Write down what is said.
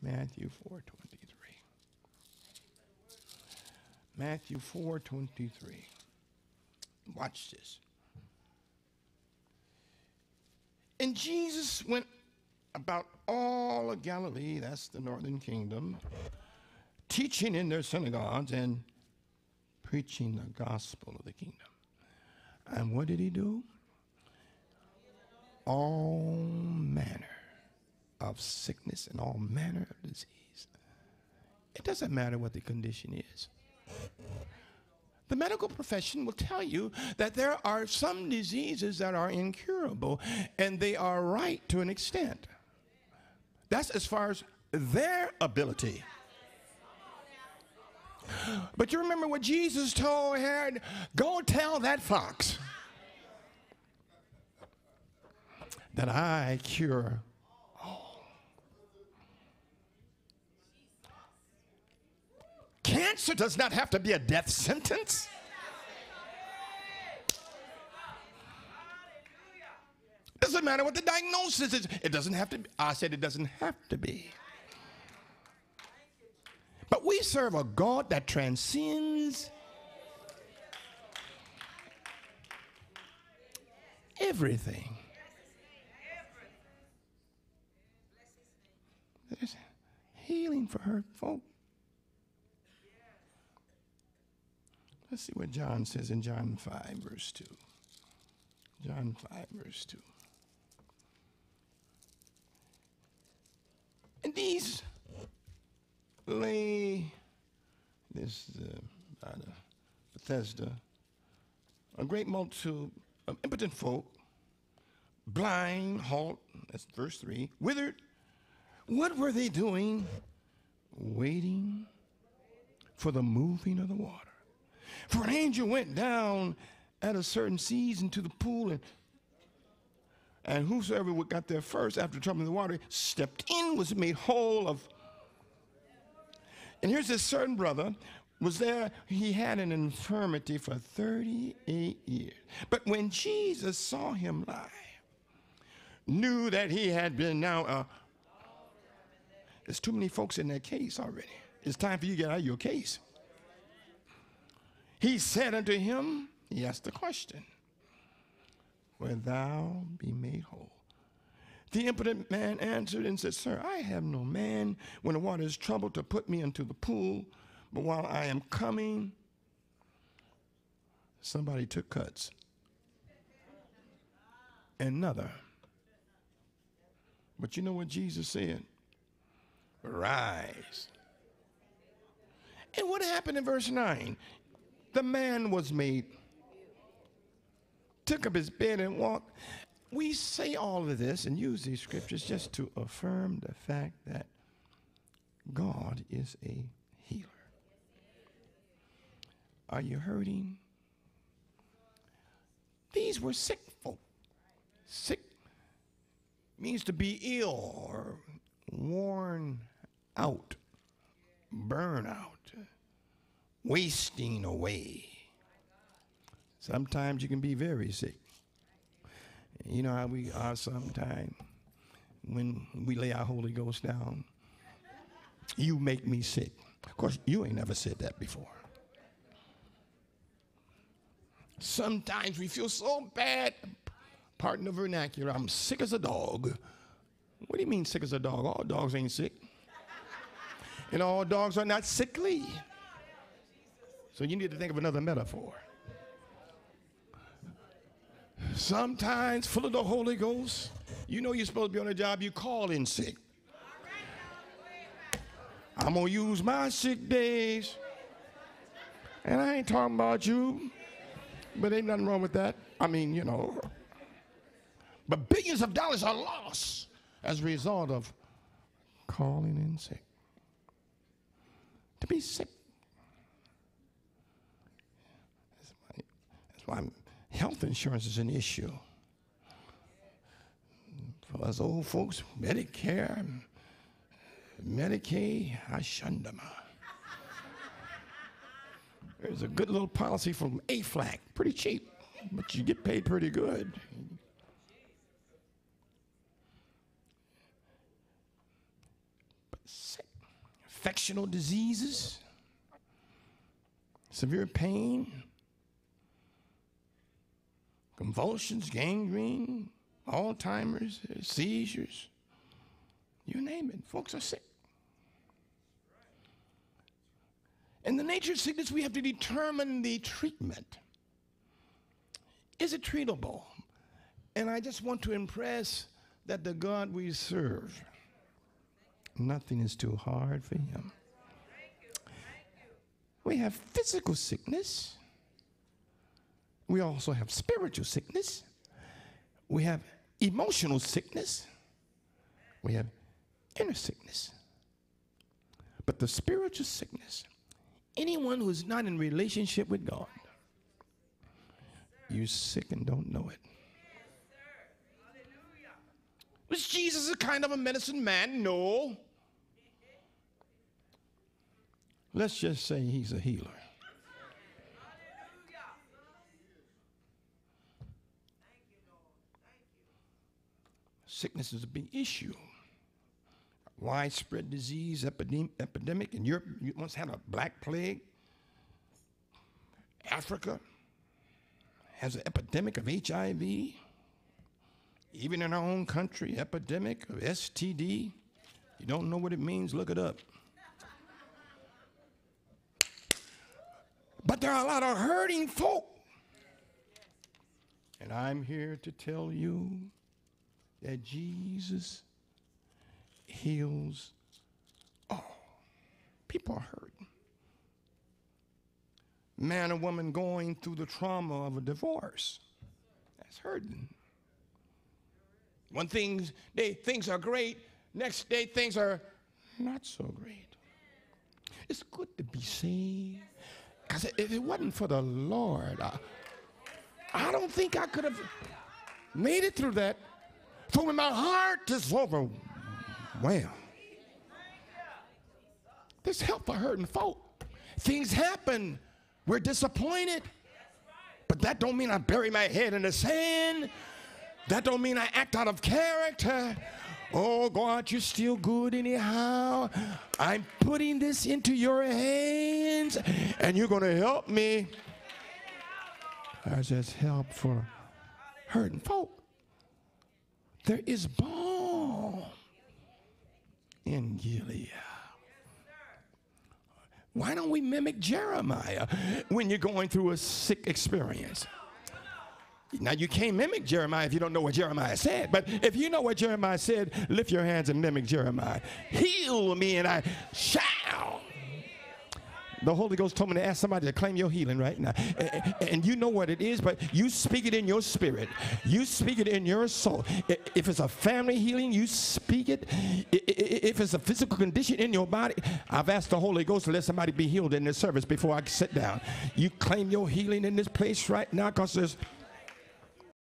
Matthew 4:23. Matthew 4:23. Watch this. And Jesus went about all of Galilee, that's the northern kingdom, teaching in their synagogues and preaching the gospel of the kingdom. And what did he do? All manner of sickness and all manner of disease. It doesn't matter what the condition is. The medical profession will tell you that there are some diseases that are incurable, and they are right to an extent. That's as far as their ability. But you remember what Jesus told Herod? Go tell that fox that I cure all. Cancer does not have to be a death sentence. Doesn't matter what the diagnosis is. It doesn't have to be. I said it doesn't have to be. But we serve a God that transcends everything. There's healing for her folk. Let's see what John says in John 5, verse 2. John 5, verse 2. And these lay, this by the Bethesda, a great multitude of impotent folk, blind, halt, that's verse 3, withered. What were they doing? Waiting for the moving of the water. For an angel went down at a certain season to the pool, and whosoever got there first after troubling the water stepped in, was made whole of. And here's this certain brother was there. He had an infirmity for 38 years. But when Jesus saw him lie, knew that he had been now, there's too many folks in that case already. It's time for you to get out of your case. He said unto him, he asked the question, will thou be made whole? The impotent man answered and said, Sir, I have no man when the water is troubled to put me into the pool, but while I am coming, somebody took cuts. Another. But you know what Jesus said? Rise. And what happened in verse 9? The man was made, took up his bed and walked. We say all of this and use these scriptures just to affirm the fact that God is a healer. Are you hurting? These were sick folk. Sick means to be ill or worn out, burn out, wasting away. Sometimes you can be very sick. You know how we are sometimes when we lay our Holy Ghost down. You make me sick. Of course, you ain't never said that before. Sometimes we feel so bad. Pardon the vernacular. I'm sick as a dog. What do you mean sick as a dog? All dogs ain't sick. And all dogs are not sickly. So you need to think of another metaphor. Sometimes full of the Holy Ghost, you know you're supposed to be on a job, you call in sick. I'm going to use my sick days. And I ain't talking about you, but ain't nothing wrong with that. I mean, you know. But billions of dollars are lost as a result of calling in sick. To be sick. That's why health insurance is an issue. For us old folks, Medicare, Medicaid, I shunned them. There's a good little policy from AFLAC, pretty cheap, but you get paid pretty good. But sick. Infectional diseases, severe pain, convulsions, gangrene, Alzheimer's, seizures, you name it. Folks are sick. In the nature of sickness, we have to determine the treatment. Is it treatable? And I just want to impress that the God we serve, nothing is too hard for him. We have physical sickness. We also have spiritual sickness. We have emotional sickness. We have inner sickness. But the spiritual sickness, anyone who is not in relationship with God, you're sick and don't know it. Was Jesus a kind of a medicine man? No. Let's just say he's a healer. Sickness is a big issue. Widespread disease, epidemic. In Europe, you once had a black plague. Africa has an epidemic of HIV. Even in our own country, epidemic of STD. You don't know what it means, look it up. But there are a lot of hurting folk. And I'm here to tell you that Jesus heals all. People are hurting. Man or woman going through the trauma of a divorce, that's hurting. One thing, things are great, next day things are not so great. It's good to be saved. Because if it wasn't for the Lord, I don't think I could have made it through that. For when my heart is overwhelmed, there's help for hurting folk. Things happen. We're disappointed. But that don't mean I bury my head in the sand. That don't mean I act out of character. Oh, God, you're still good anyhow. I'm putting this into your hands, and you're going to help me. There's just help for hurting folk. There is balm in Gilead. Why don't we mimic Jeremiah when you're going through a sick experience? Now, you can't mimic Jeremiah if you don't know what Jeremiah said. But if you know what Jeremiah said, lift your hands and mimic Jeremiah. Heal me and I shall. The Holy Ghost told me to ask somebody to claim your healing right now. And you know what it is, but you speak it in your spirit. You speak it in your soul. If it's a family healing, you speak it. If it's a physical condition in your body, I've asked the Holy Ghost to let somebody be healed in this service before I sit down. You claim your healing in this place right now because there's